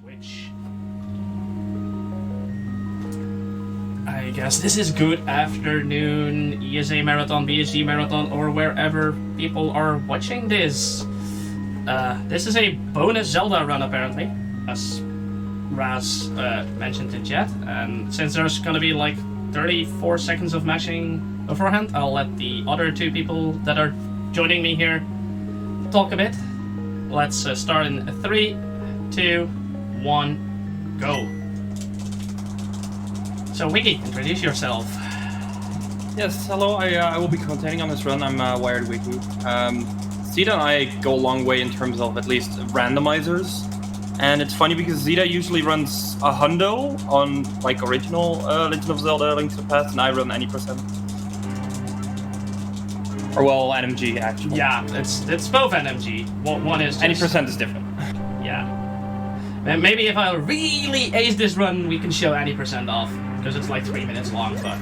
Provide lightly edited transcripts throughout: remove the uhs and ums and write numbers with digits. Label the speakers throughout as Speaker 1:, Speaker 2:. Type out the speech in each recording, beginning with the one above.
Speaker 1: Switch. I guess this is good afternoon, ESA Marathon, BSG Marathon, or wherever people are watching this. This is a bonus Zelda run, apparently, as Raz mentioned in chat. And since there's gonna be like 34 seconds of mashing beforehand, I'll let the other two people that are joining me here talk a bit. Let's start in 3, 2, 1, go. So Wiggy, introduce yourself.
Speaker 2: Yes, hello, I will be commentating on this run. I'm Wired Wiggy. Xita and I go a long way in terms of at least randomizers. And it's funny because Xita usually runs a hundo on like original Legend of Zelda Link to the Past, and I run any percent. Or well, NMG actually.
Speaker 1: Yeah, it's both NMG. One is just...
Speaker 2: Any percent is different.
Speaker 1: Yeah. Maybe if I really ace this run, we can show any percent off. Because it's like 3 minutes long, but...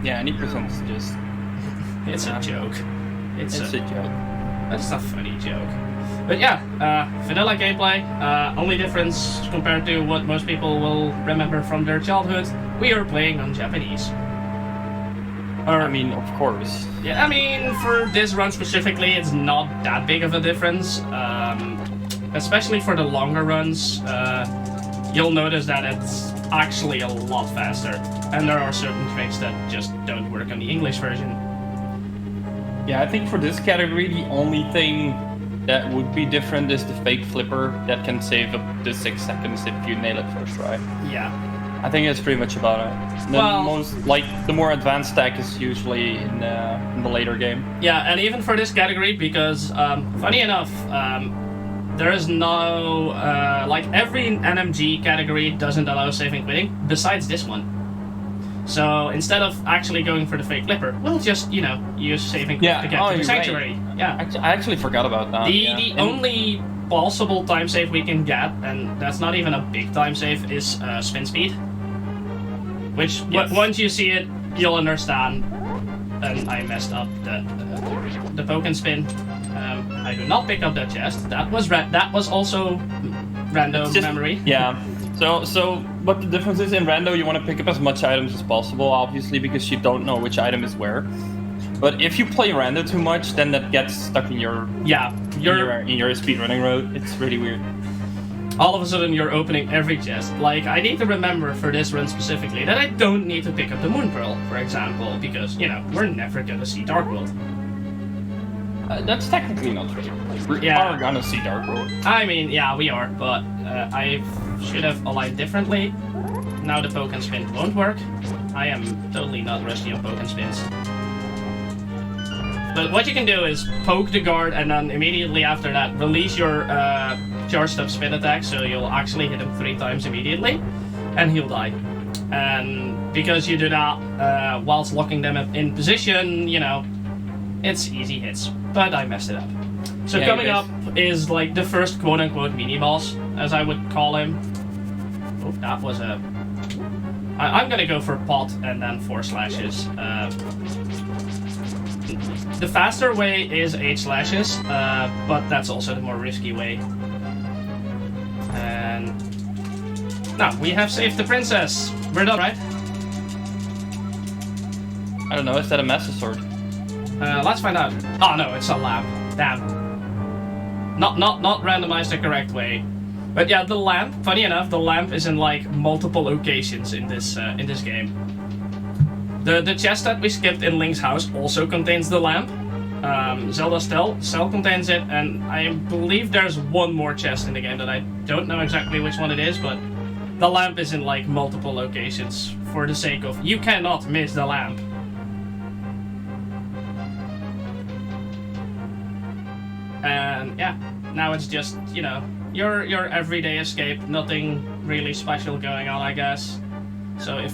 Speaker 2: Yeah, any percent is just...
Speaker 1: It's a joke.
Speaker 2: It's a joke.
Speaker 1: That's a funny joke. But yeah, vanilla gameplay. Only difference compared to what most people will remember from their childhood, we are playing on Japanese.
Speaker 2: Or, I mean, of course.
Speaker 1: Yeah, I mean, for this run specifically, it's not that big of a difference. Especially for the longer runs, you'll notice that it's actually a lot faster. And there are certain tricks that just don't work on the English version.
Speaker 2: Yeah, I think for this category, the only thing that would be different is the fake flipper that can save up to 6 seconds if you nail it first try.
Speaker 1: Yeah.
Speaker 2: I think that's pretty much about it. The more advanced stack is usually in the later game.
Speaker 1: Yeah, and even for this category, because funny enough, there is no like every NMG category doesn't allow saving quitting besides this one. So instead of actually going for the fake flipper, we'll just use saving quit to get to the sanctuary.
Speaker 2: Right.
Speaker 1: Yeah,
Speaker 2: I actually forgot about that.
Speaker 1: The only possible time save we can get, and that's not even a big time save, is spin speed. Which once you see it, you'll understand. And I messed up the poke and spin. I do not pick up that chest. That was also random memory.
Speaker 2: Yeah. So what the difference is in rando, you want to pick up as much items as possible, obviously, because you don't know which item is where. But if you play rando too much, then that gets stuck in your in your speedrunning road. It's really weird.
Speaker 1: All of a sudden, you're opening every chest. Like, I need to remember for this run specifically that I don't need to pick up the Moon Pearl, for example, because we're never gonna see Dark World.
Speaker 2: That's technically not true. We are gonna see Dark World.
Speaker 1: I mean, yeah, we are, but I should have aligned differently. Now the poke and spin won't work. I am totally not rusty on poke and spins. But what you can do is poke the guard and then immediately after that release your charged up spin attack, so you'll actually hit him 3 times immediately, and he'll die. And because you do that whilst locking them in position, it's easy hits. But I messed it up. So coming up is like the first quote-unquote mini-boss, as I would call him. Oh, that was a... I'm gonna go for pot and then 4 slashes. The faster way is 8 slashes, but that's also the more risky way. And... now, we have saved the princess. We're done, right?
Speaker 2: I don't know, is that a Master Sword?
Speaker 1: Let's find out. Oh no, it's a lamp. Damn. Not randomized the correct way. But yeah, the lamp, funny enough, the lamp is in like multiple locations in this game. The chest that we skipped in Link's house also contains the lamp. Zelda Cell contains it, and I believe there's one more chest in the game that I don't know exactly which one it is, but the lamp is in like multiple locations for the sake of you cannot miss the lamp. And yeah, now it's just, your everyday escape, nothing really special going on, I guess. So if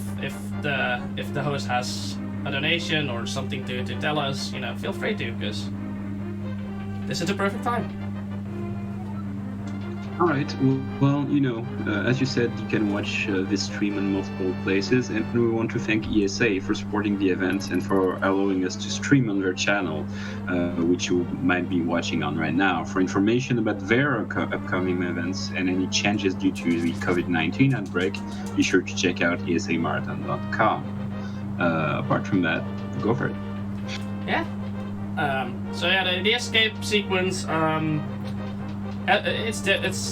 Speaker 1: the host has a donation or something to tell us, feel free to, because this is the perfect time.
Speaker 3: All right. Well, as you said, you can watch this stream in multiple places, and we want to thank ESA for supporting the event and for allowing us to stream on their channel, which you might be watching on right now. For information about their upcoming events and any changes due to the COVID-19 outbreak, be sure to check out esamarathon.com. Apart from that, go for it.
Speaker 1: Yeah. So yeah, the escape sequence. It's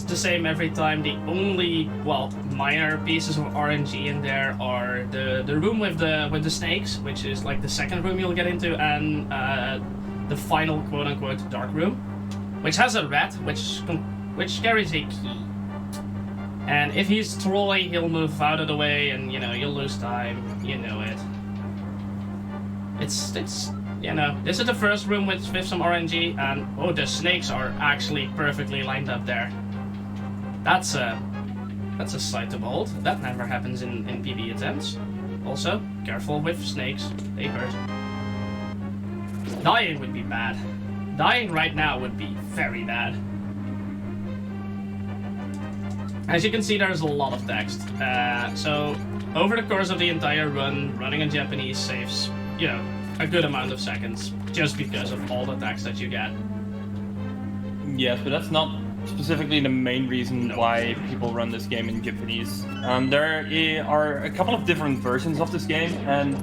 Speaker 1: the same every time. The only minor pieces of RNG in there are the room with the snakes, which is like the second room you'll get into, and the final quote unquote dark room, which has a rat which carries a key. And if he's Troy, he'll move out of the way, and you'll lose time. You know it. It's this is the first room with some RNG, and the snakes are actually perfectly lined up there. That's a sight to behold. That never happens in PB attempts. Also, careful with snakes, they hurt. Dying would be bad. Dying right now would be very bad. As you can see, there's a lot of text. So, over the course of the entire run, running in Japanese saves, a good amount of seconds, just because of all the text that you get.
Speaker 2: Yes, but that's not specifically the main reason why people run this game in Japanese. There are a couple of different versions of this game, and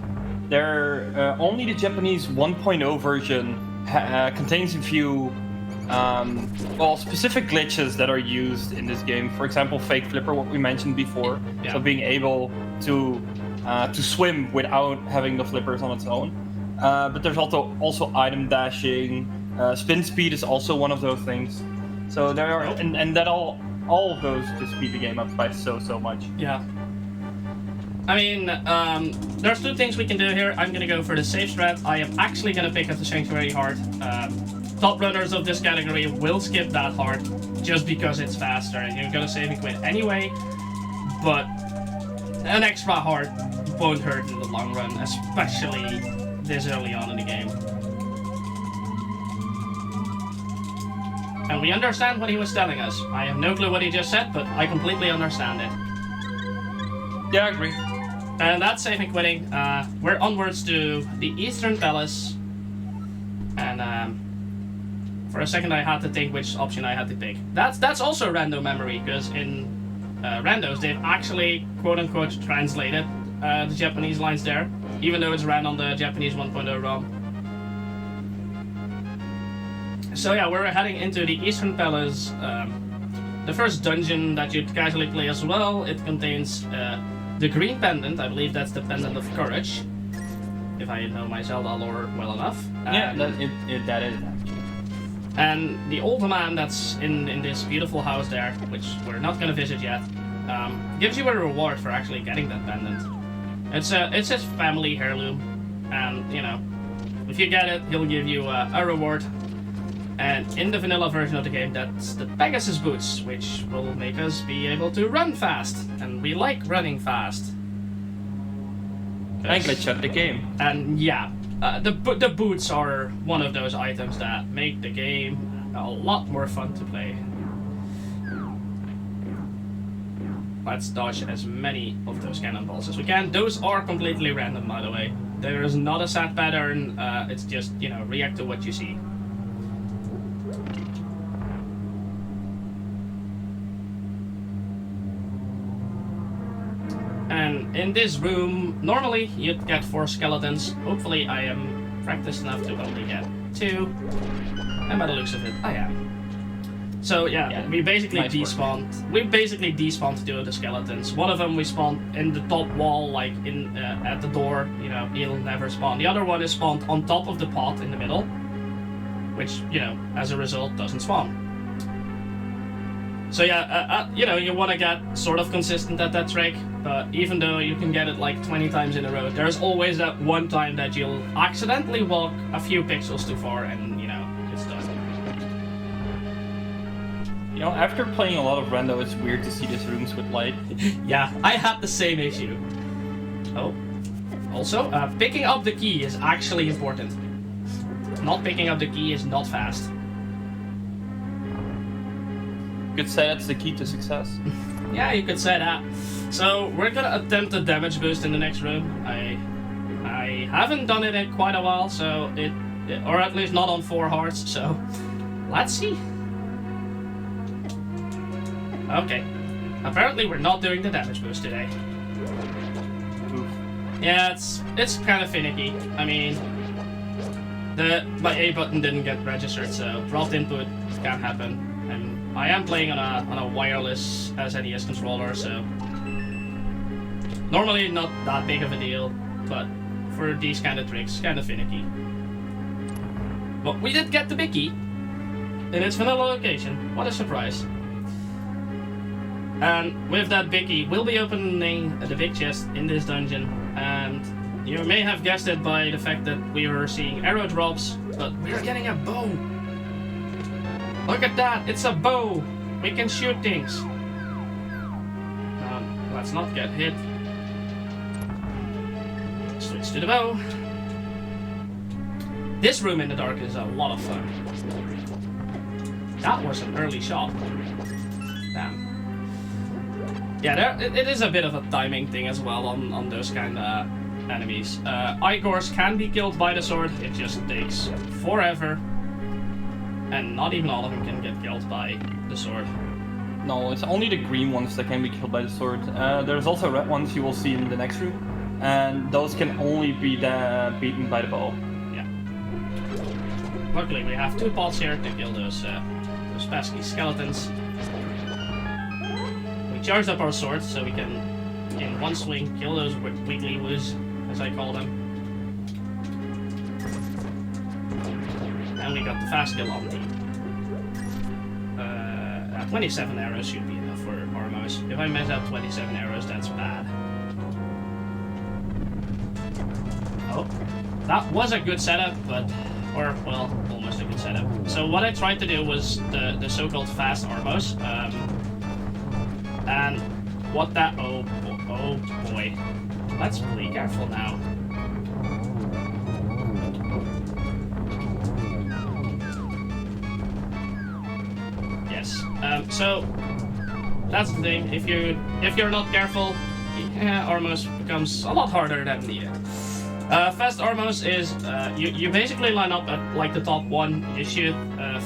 Speaker 2: only the Japanese 1.0 version contains a few specific glitches that are used in this game. For example, fake flipper, what we mentioned before.
Speaker 1: Yeah.
Speaker 2: So being able to swim without having the flippers on its own. But there's also item dashing. Spin speed is also one of those things. So there are, and that all of those just speed the game up by so much.
Speaker 1: Yeah. I mean, there's two things we can do here. I'm gonna go for the safe strat. I am actually gonna pick up the Sanctuary Heart. Top runners of this category will skip that heart just because it's faster, and you're gonna save and quit anyway. But an extra heart won't hurt in the long run, especially this early on in the game. And we understand what he was telling us. I have no clue what he just said, but I completely understand it.
Speaker 2: Yeah, I agree.
Speaker 1: And that's save and quitting. We're onwards to the Eastern Palace. And for a second I had to think which option I had to pick. That's also random memory, because in randos they've actually quote-unquote translated the Japanese lines there, even though it's ran on the Japanese 1.0 ROM. So yeah, we're heading into the Eastern Palace. The first dungeon that you'd casually play as well. It contains the green pendant. I believe that's the pendant of courage, if I know my Zelda lore well enough.
Speaker 2: Yeah, that is actually.
Speaker 1: And the old man that's in this beautiful house there, which we're not gonna visit yet, gives you a reward for actually getting that pendant. It's his family heirloom, and if you get it, he'll give you a reward. And in the vanilla version of the game, that's the Pegasus boots, which will make us be able to run fast, and we like running fast.
Speaker 2: And glitch out the game.
Speaker 1: And yeah, the boots are one of those items that make the game a lot more fun to play. Let's dodge as many of those cannonballs as we can. Those are completely random, by the way. There is not a set pattern, it's just, react to what you see. And in this room, normally you'd get 4 skeletons. Hopefully I am practiced enough to only get 2. And by the looks of it, I am. So yeah, we basically despawned. We basically despawned 2 of the skeletons. One of them we spawned in the top wall, like in at the door. He'll never spawn. The other one is spawned on top of the pot in the middle, which as a result doesn't spawn. So yeah, you want to get sort of consistent at that trick, but even though you can get it like 20 times in a row, there's always that one time that you'll accidentally walk a few pixels too far, and it's done.
Speaker 2: After playing a lot of rando, it's weird to see these rooms with light.
Speaker 1: Yeah, I had the same issue. Oh, also, picking up the key is actually important. Not picking up the key is not fast.
Speaker 2: Could say that's the key to success.
Speaker 1: Yeah, you could say that. So we're gonna attempt a damage boost in the next room. I haven't done it in quite a while, so or at least not on 4 hearts. So let's see. Okay. Apparently we're not doing the damage boost today.
Speaker 2: Oof.
Speaker 1: Yeah, it's kind of finicky. I mean, my A button didn't get registered, so dropped input can't happen. And I am playing on a wireless SNES controller, so normally not that big of a deal, but for these kind of tricks, kind of finicky. But we did get the Mickey in its vanilla location. What a surprise! And with that Bicky, we'll be opening the big chest in this dungeon, and you may have guessed it by the fact that we were seeing arrow drops, but we're getting a bow! Look at that, it's a bow! We can shoot things! Let's not get hit. Switch to the bow. This room in the dark is a lot of fun. That was an early shot. Damn. Yeah, it is a bit of a timing thing as well on those kind of enemies. Igors can be killed by the sword, it just takes forever. And not even all of them can get killed by the sword.
Speaker 2: No, it's only the green ones that can be killed by the sword. There's also red ones you will see in the next room, and those can only be beaten by the bow.
Speaker 1: Yeah. Luckily, we have 2 pots here to kill those pesky skeletons. We charged up our swords so we can, in one swing, kill those wiggly woos, as I call them. And we got the fast kill on the 27 arrows should be enough for Armos. If I mess up 27 arrows, that's bad. Oh, that was a good setup, or well, almost a good setup. So what I tried to do was the so-called fast Armos, and what that, oh boy, let's be careful now. So that's the thing. If you're not careful, yeah, Armos becomes a lot harder than needed. Fast Armos is you basically line up at like the top one. You shoot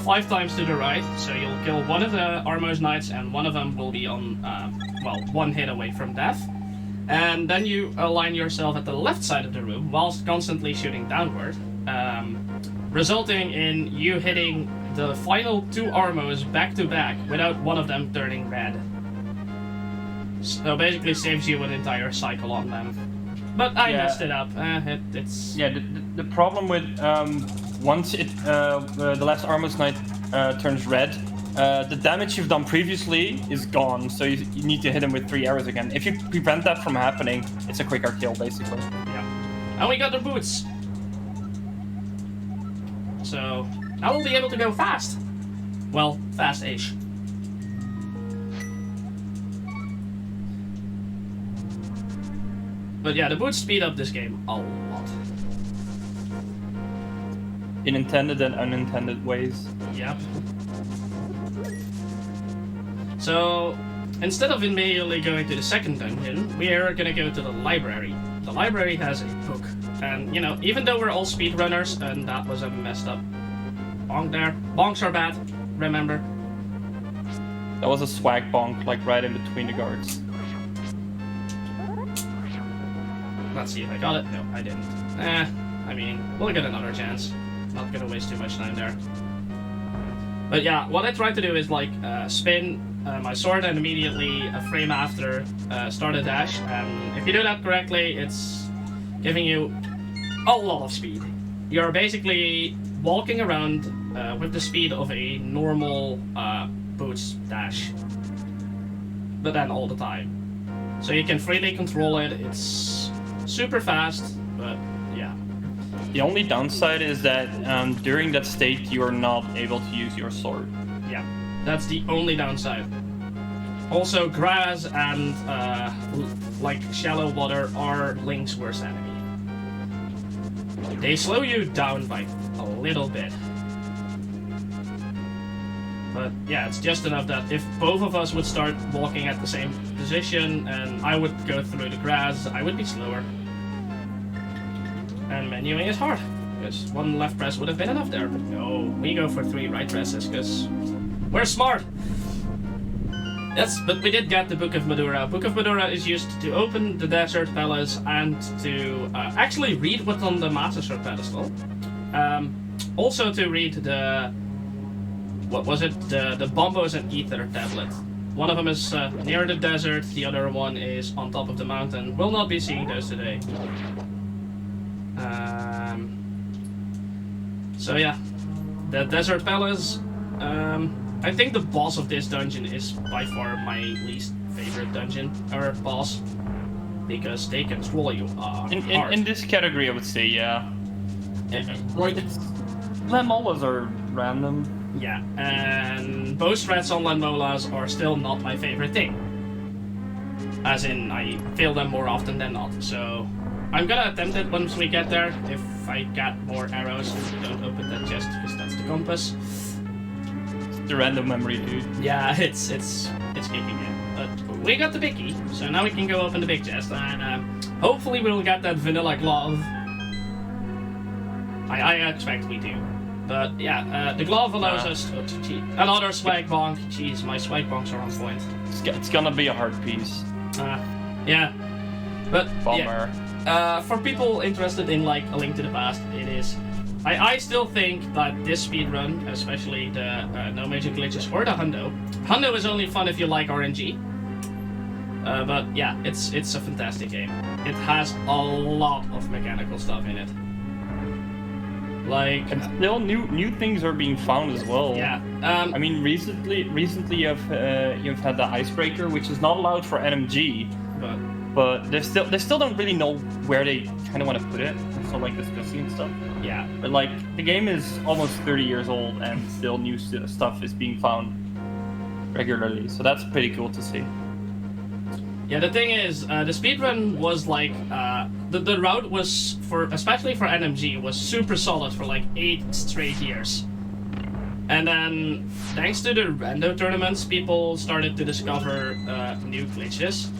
Speaker 1: 5 times to the right, so you'll kill one of the Armos knights, and one of them will be on well, 1 hit away from death. And then you align yourself at the left side of the room whilst constantly shooting downward, resulting in you hitting the final 2 Armos back to back without one of them turning red. So basically saves you an entire cycle on them. But I messed it up. It's
Speaker 2: yeah. The problem with once the last Armos Knight turns red, the damage you've done previously is gone. So you need to hit him with 3 arrows again. If you prevent that from happening, it's a quicker kill basically.
Speaker 1: Yeah. And we got the boots. So I will be able to go fast. Well, fast-ish. But yeah, the boots speed up this game a lot.
Speaker 2: In intended and unintended ways.
Speaker 1: Yep. So, instead of immediately going to the second dungeon, we are gonna go to the library. The library has a book. And, you know, even though we're all speedrunners, and that was a messed up bonk there. Bonks are bad, remember?
Speaker 2: That was a swag bonk, like right in between the guards.
Speaker 1: Let's see if I got it. No, I didn't. I mean, we'll get another chance. Not gonna waste too much time there. But yeah, what I tried to do is like spin my sword and immediately a frame after start a dash. And if you do that correctly, it's giving you a lot of speed. You're basically walking around with the speed of a normal boots dash, but then all the time. So you can freely control it. It's super fast, but yeah.
Speaker 2: The only downside is that during that state you are not able to use your sword.
Speaker 1: Yeah, that's the only downside. Also, grass and like shallow water are Link's worst enemy. They slow you down by a little bit. But yeah, it's just enough that if both of us would start walking at the same position and I would go through the grass, I would be slower. And menuing is hard, because one left press would have been enough there. But no, we go for 3 right presses, because we're smart. Yes, but we did get the Book of Madura. Book of Madura is used to open the Desert Palace and to actually read what's on the Master Sword pedestal. Also to read the... what was it? The Bombos and Ether tablet. One of them is near the desert, the other one is on top of the mountain. We'll not be seeing those today. So yeah, the Desert Palace. I think the boss of this dungeon is by far my least favorite dungeon or boss, because they can swallow you hard.
Speaker 2: In this category, I would say, yeah.
Speaker 1: Like,
Speaker 2: Landmolas are random.
Speaker 1: yeah, and bow threats on Landmolas are still not my favorite thing. As in, I fail them more often than not, so I'm gonna attempt it once we get there. If I get more arrows, don't open that chest, because that's the compass.
Speaker 2: The random memory, dude.
Speaker 1: Yeah, it's kicking in. But we got the big key, so now we can go open the big chest, and hopefully we'll get that vanilla glove. I expect we do. But yeah, the glove allows us to cheat. Another swag bonk. Jeez, my swag bonks are on point.
Speaker 2: It's gonna be a hard piece.
Speaker 1: Yeah. But
Speaker 2: Bummer.
Speaker 1: yeah, for people interested in like A Link to the Past, it is. I still think that this speedrun, especially the no major glitches or the hundo. Hundo is only fun if you like RNG. But yeah, it's a fantastic game. It has a lot of mechanical stuff in it. Like,
Speaker 2: and still new things are being found as well.
Speaker 1: Yeah.
Speaker 2: I mean, recently you've had the icebreaker, which is not allowed for NMG, but they still don't really know where they kind of want to put it. So like discussing and stuff.
Speaker 1: Yeah.
Speaker 2: But like the game is almost 30 years old and still new stuff is being found regularly. So that's pretty cool to see.
Speaker 1: Yeah, the thing is, the speedrun was like, the route was, especially for NMG, was super solid for like 8 straight years. And then, thanks to the rando tournaments, people started to discover new glitches.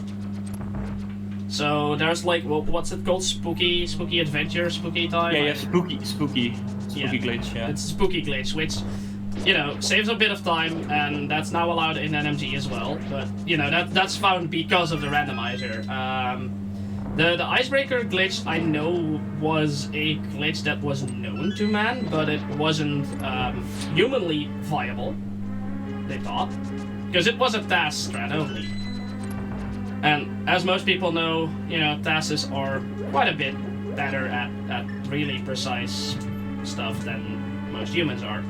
Speaker 1: So there's like, what's it called? Spooky adventure, spooky time?
Speaker 2: Yeah, spooky glitch, yeah.
Speaker 1: It's a spooky glitch, which, you know, saves a bit of time, and that's now allowed in NMG as well. But, you know, that's found because of the randomizer. The icebreaker glitch, I know, was a glitch that was known to man, but it wasn't humanly viable, they thought. Because it was a task strat only. And as most people know, you know, tasks are quite a bit better at really precise stuff than most humans are.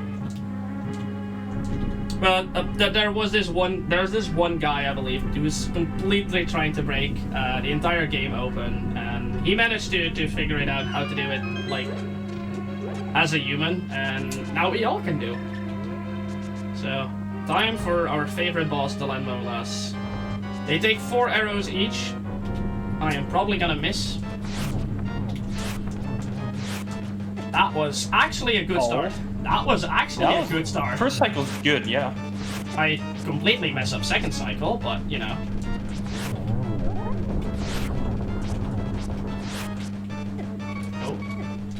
Speaker 1: But there's this one guy, I believe, who was completely trying to break the entire game open, and he managed to figure it out how to do it, like, as a human, and now we all can do. So, time for our favorite boss, the Landmolas. They take 4 arrows each. I am probably gonna miss. That was actually a good start. That was actually a good start.
Speaker 2: First cycle's good, yeah.
Speaker 1: I completely mess up second cycle, but you know.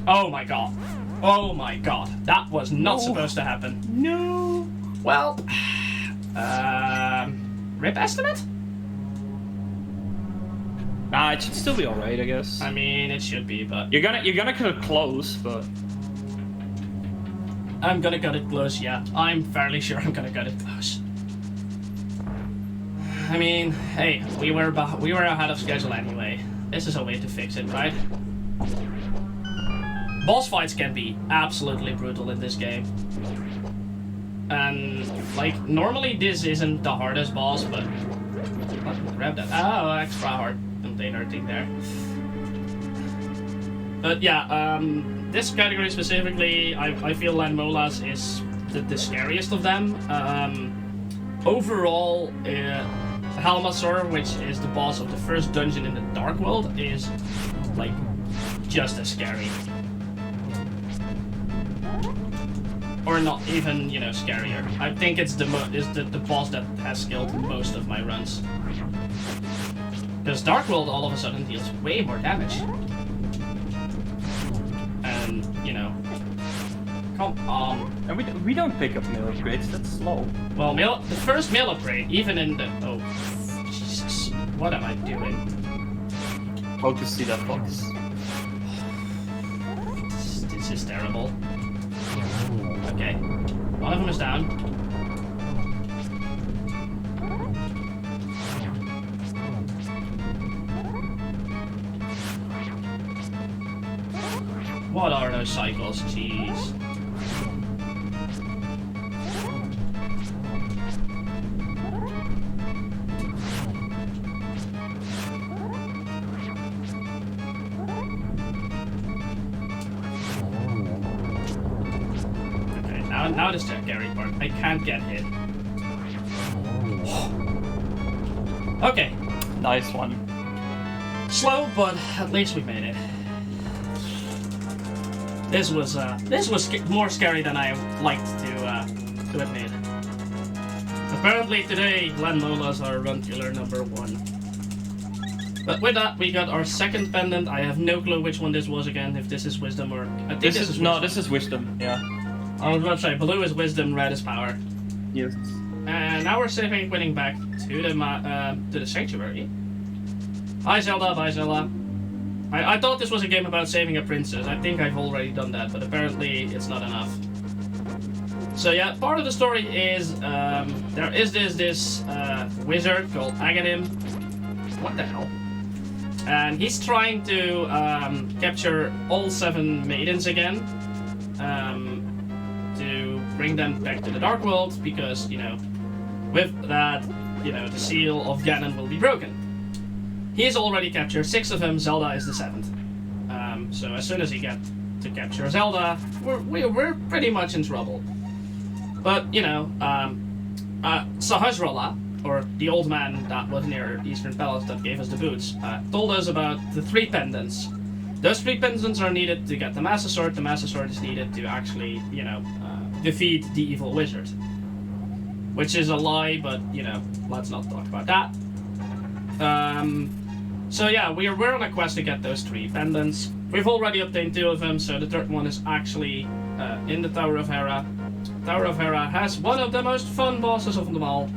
Speaker 1: Oh my god. Oh my god. That was not supposed to happen.
Speaker 2: No.
Speaker 1: Well, rip estimate?
Speaker 2: Nah, it should still be alright, I guess.
Speaker 1: I mean, it should be, but
Speaker 2: You're gonna cut it close, but
Speaker 1: I'm gonna cut it close, yeah. I'm fairly sure I'm gonna cut it close. I mean, hey, we were ahead of schedule anyway. This is a way to fix it, right? Boss fights can be absolutely brutal in this game. And, like, normally this isn't the hardest boss, but... grab that. Oh, extra hard container thing there. But yeah, this category specifically, I feel Landmolas is the scariest of them. Overall, Halmasaur, which is the boss of the first dungeon in the Dark World, is, like, just as scary. or not even, you know, scarier. I think it's the boss that has killed most of my runs. Because Dark World all of a sudden deals way more damage. And, you know, come on.
Speaker 2: And we don't pick up melee upgrades, that's slow.
Speaker 1: Well, the first melee upgrade, even in the... Oh, Jesus. What am I doing?
Speaker 2: Focus, see that focus.
Speaker 1: This is terrible. Okay. One of them is down. What are those cycles? Jeez. Okay, now the scary part. I can't get hit. Okay.
Speaker 2: Nice one.
Speaker 1: Slow, but at least we made it. This was more scary than I liked to admit. Apparently today, Landmola's our run killer number 1. But with that, we got our second pendant. I have no clue which one this was again. If this is wisdom or I think this is wisdom.
Speaker 2: No, this is wisdom. Yeah.
Speaker 1: I was about to say blue is wisdom, red is power.
Speaker 2: Yes.
Speaker 1: And now we're saving and quitting back to the sanctuary. Hi Zelda, bye Zelda. I thought this was a game about saving a princess. I think I've already done that, but apparently it's not enough. So yeah, part of the story is there is this wizard called Agadim. What the hell? And he's trying to capture all 7 maidens again to bring them back to the Dark World because, you know, with that, you know, the seal of Ganon will be broken. He's already captured 6 of them, Zelda is the 7th. So as soon as he gets to capture Zelda, we're pretty much in trouble. But, you know, Sahasrahla, or the old man that was near Eastern Palace that gave us the boots, told us about the 3 pendants. Those 3 pendants are needed to get the Master Sword. The Master Sword is needed to actually, you know, defeat the evil wizard. Which is a lie, but, you know, let's not talk about that. So yeah, we're on a quest to get those 3 pendants. We've already obtained 2 of them, so the 3rd one is actually in the Tower of Hera. Tower of Hera has one of the most fun bosses of them all.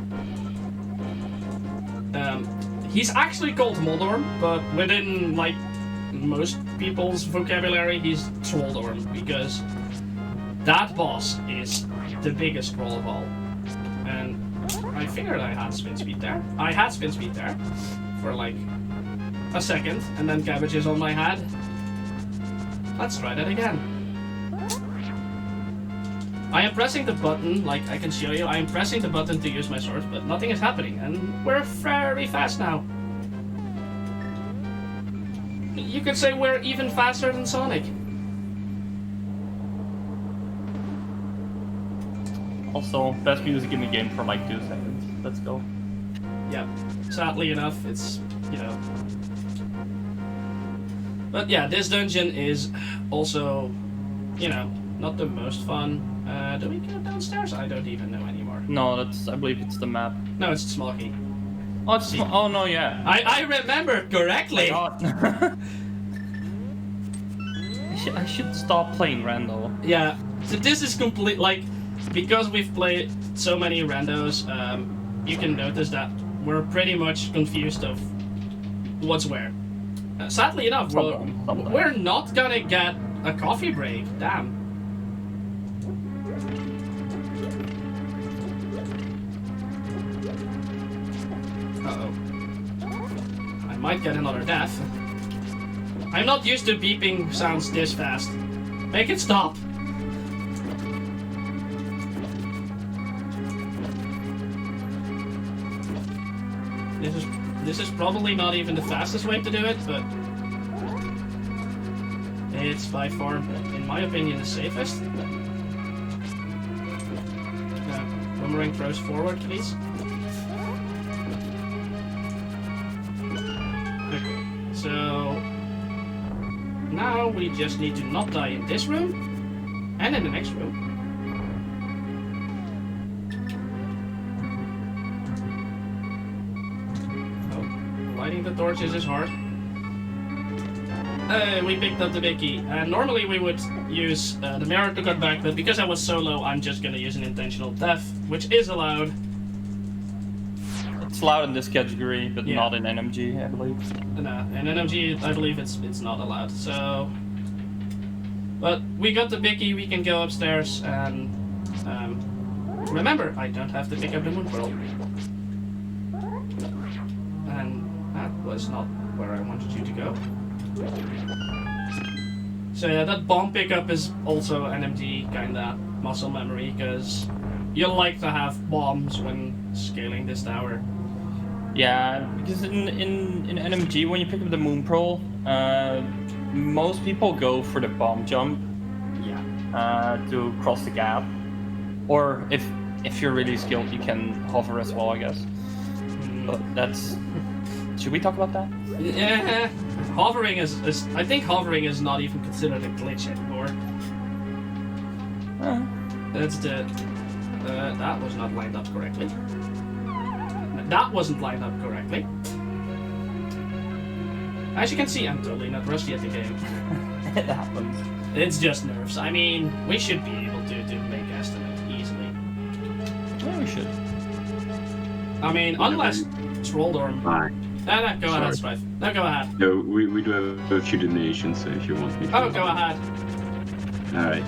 Speaker 1: He's actually called Moldorm, but within, like, most people's vocabulary, he's Trolldorm, because that boss is the biggest troll of all. And I figured I had spin speed there. I had spin speed there for like a second, and then cabbage is on my head. Let's try that again. I am pressing the button, like I can show you, I am pressing the button to use my sword, but nothing is happening, and we're very fast now. You could say we're even faster than Sonic.
Speaker 2: Also, best music in the game for like 2 seconds. Let's go.
Speaker 1: Yeah, sadly enough, it's, you know. But yeah, this dungeon is also, you know, not the most fun. Do we go downstairs? I don't even know anymore.
Speaker 2: No, I believe it's the map.
Speaker 1: No, it's Smoky.
Speaker 2: Oh, it's oh no, yeah.
Speaker 1: I remember correctly.
Speaker 2: I should stop playing rando.
Speaker 1: Yeah, so this is complete, like, because we've played so many randos, you can notice that we're pretty much confused of what's where. Sadly enough, we're not gonna get a coffee break. Damn. Uh-oh. I might get another death. I'm not used to beeping sounds this fast. Make it stop. This is probably not even the fastest way to do it, but it's by far, in my opinion, the safest. Boomerang throws forward, please. Okay, so now we just need to not die in this room and in the next room. Lighting the torches is hard. We picked up the big key. And normally we would use the mirror to cut back, but because I was solo, I'm just gonna use an intentional death, which is allowed.
Speaker 2: It's allowed in this category, but
Speaker 1: Yeah.
Speaker 2: not in NMG, I believe.
Speaker 1: No, in NMG, I believe it's not allowed. So, but we got the big key. We can go upstairs and remember, I don't have to pick up the moon pearl. And that was not where I wanted you to go. So yeah, that bomb pickup is also NMG kinda muscle memory, because you like to have bombs when scaling this tower.
Speaker 2: Yeah, because in NMG, when you pick up the moon pearl, most people go for the bomb jump
Speaker 1: Yeah.
Speaker 2: to cross the gap. Or if you're really skilled, you can hover as well, I guess. But that's... Should we talk about that?
Speaker 1: Yeah, hovering is I think hovering is not even considered a glitch anymore. That's the... that was not lined up correctly. That wasn't lined up correctly. As you can see, I'm totally not rusty at the game.
Speaker 2: It happens.
Speaker 1: It's just nerves. I mean, we should be able to make estimate easily.
Speaker 2: Yeah, we should.
Speaker 1: I mean, unless Trolldorm...
Speaker 3: Fine.
Speaker 1: No, go ahead,
Speaker 3: Sorry.
Speaker 1: Strife. No, go ahead.
Speaker 3: No, we do have a few donations, so if you want me to.
Speaker 1: Oh, go ahead.
Speaker 3: Alright.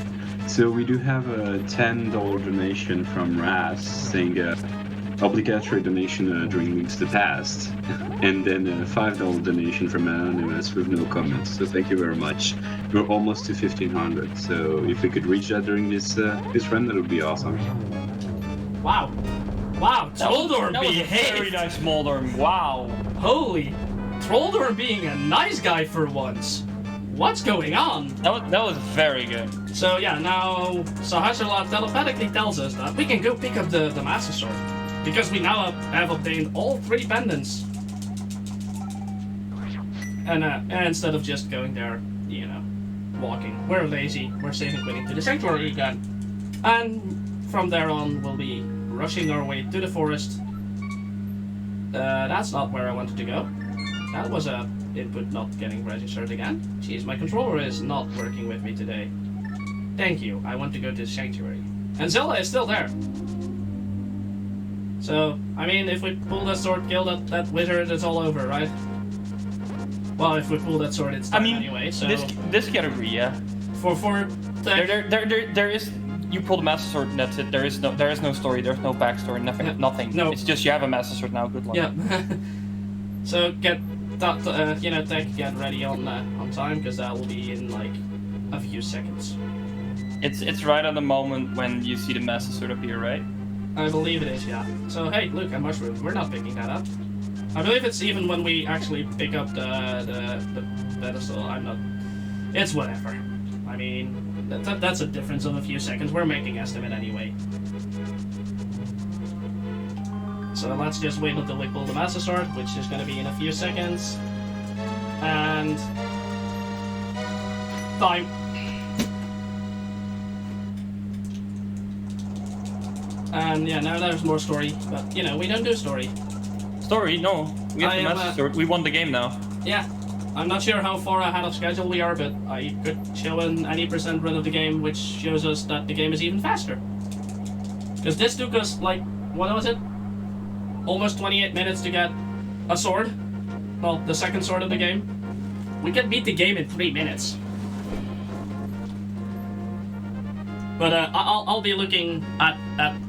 Speaker 3: So we do have a $10 donation from Raz saying obligatory donation during Links to the Past, and then a $5 donation from Anonymous with no comments. So thank you very much. We're almost to 1,500, so if we could reach that during this run, that would be awesome.
Speaker 1: Wow. Wow, Trolldorm
Speaker 2: That was a
Speaker 1: behaved.
Speaker 2: very nice Moldorm. Wow.
Speaker 1: Holy, Trolldorm being a nice guy for once. What's going on?
Speaker 2: That was very good.
Speaker 1: So yeah, now Sahasrara telepathically tells us that we can go pick up the Master Sword, because we now have obtained all 3 pendants. And instead of just going there, you know, walking, we're lazy, we're saving quitting to the Sanctuary again. And from there on, we'll be rushing our way to the forest. That's not where I wanted to go. That was a input not getting registered again. Jeez, my controller is not working with me today. Thank you, I want to go to the Sanctuary. And Zelda is still there. So, I mean, if we pull that sword, kill that wizard, it's all over, right? Well, if we pull that sword, it's done anyway, so...
Speaker 2: This category, yeah.
Speaker 1: For
Speaker 2: There is... You pull the Master Sword and that's it. There is no story, there's no backstory, nothing.
Speaker 1: No.
Speaker 2: It's just you have a Master Sword now, good luck.
Speaker 1: Yeah. So get that, tech, get ready on time, because that will be in, like, a few seconds.
Speaker 2: It's right at the moment when you see the Master Sword appear, right?
Speaker 1: I believe it is, yeah. So, hey, look, a mushroom. We're not picking that up. I believe it's even when we actually pick up the pedestal. I'm not... It's whatever. I mean, that's a difference of a few seconds. We're making estimate anyway. So let's just wait until we pull the Master Sword, which is going to be in a few seconds. And... time. And yeah, now there's more story, but you know, we don't do story.
Speaker 2: Story? No. We have the Master Sword. We won the game now.
Speaker 1: Yeah. I'm not sure how far ahead of schedule we are, but I could show an any % run of the game, which shows us that the game is even faster. Because this took us, like, what was it? Almost 28 minutes to get a sword. Well, the second sword of the game. We can beat the game in 3 minutes. But I'll be looking at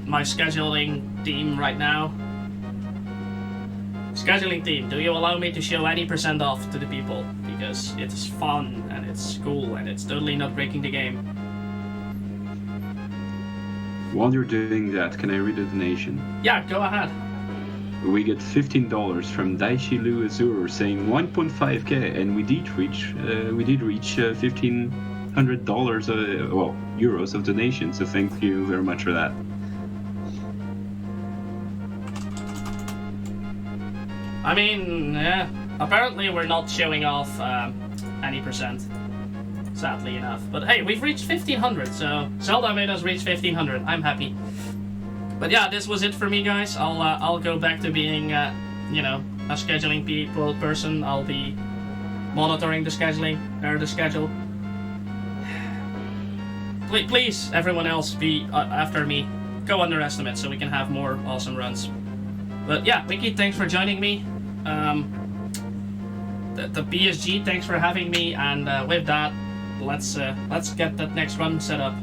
Speaker 1: my scheduling team right now. Scheduling team, do you allow me to show any % off to the people? Because it's fun and it's cool and it's totally not breaking the game.
Speaker 3: While you're doing that, can I read a donation?
Speaker 1: Yeah, go ahead.
Speaker 3: We get $15 from Daichi Lu Azur saying 1.5k, and we did reach $1,500 euros of donation. So thank you very much for that.
Speaker 1: I mean, yeah, apparently we're not showing off any %, sadly enough. But hey, we've reached 1,500, so Zelda made us reach 1,500. I'm happy. But yeah, this was it for me, guys. I'll go back to being, a scheduling person. I'll be monitoring the scheduling or the schedule. Please, everyone else, be after me. Go underestimate so we can have more awesome runs. But yeah, Mickey, thanks for joining me. The BSG, thanks for having me. And with that, let's get that next run set up.